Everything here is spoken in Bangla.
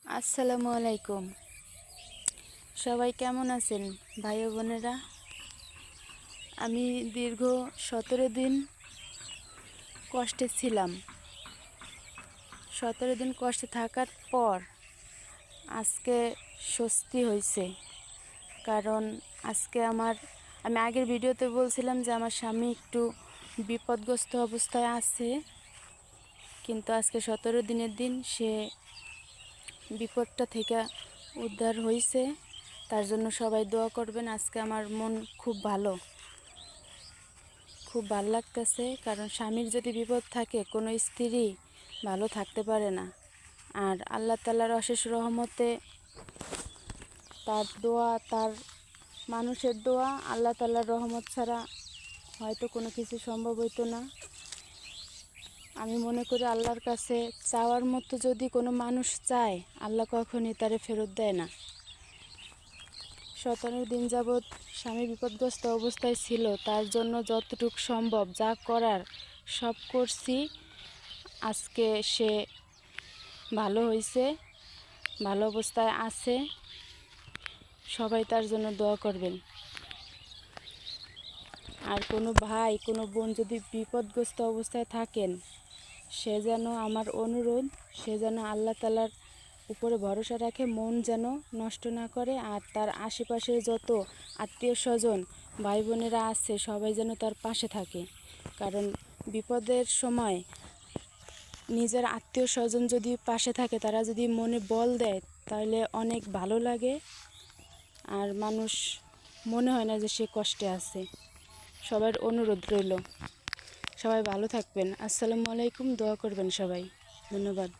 আসসালামু আলাইকুম। সবাই কেমন আছেন ভাই ও বোনেরা? আমি দীর্ঘ 17 দিন কষ্টে ছিলাম। 17 দিন কষ্টে থাকার পর আজকে স্বস্তি হয়েছে। কারণ আজকে আমি আগের ভিডিওতে বলছিলাম যে আমার স্বামী একটু বিপদগ্রস্ত অবস্থায় আছে, কিন্তু আজকে 17 দিনের দিন সে বিপদটা থেকে উদ্ধার হয়েছে। তার জন্য সবাই দোয়া করবেন। আজকে আমার মন খুব ভালো লাগতেছে, কারণ স্বামীর যদি বিপদ থাকে কোনো স্ত্রী ভালো থাকতে পারে না। আর আল্লাহ তাআলার অশেষ রহমতে তার দোয়া, তার মানুষের দোয়া, আল্লাহ তাআলার রহমত ছাড়া হয়তো কোনো কিছু সম্ভব হইতো না। আমি মনে করি আল্লাহর কাছে চাওয়ার মতো যদি কোনো মানুষ চায়, আল্লাহ কখনই তারে ফেরত দেয় না। 17 দিন যাবৎ স্বামী বিপদগ্রস্ত অবস্থায় ছিল, তার জন্য যতটুকু সম্ভব যা করার সব করছি। আজকে সে ভালো হয়েছে, ভালো অবস্থায় আছে। সবাই তার জন্য দোয়া করবেন। আর কোনো ভাই কোনো বোন যদি বিপদগ্রস্ত অবস্থায় থাকেন, সে যেন, আমার অনুরোধ, সে যেন আল্লাহ তাআলার উপরে ভরসা রাখে, মন যেন নষ্ট না করে। আর তার আশেপাশে যত আত্মীয় স্বজন ভাই বোনেরা আছে সবাই যেন তার পাশে থাকে। কারণ বিপদের সময় নিজের আত্মীয় স্বজন যদি পাশে থাকে, তারা যদি মনে বল দেয়, তাহলে অনেক ভালো লাগে। আর মানুষ মনে হয় না যে সে কষ্টে আছে। সবার অনুরোধ রইল, সবাই ভালো থাকবেন। আসসালামু আলাইকুম। দোয়া করবেন সবাই। ধন্যবাদ।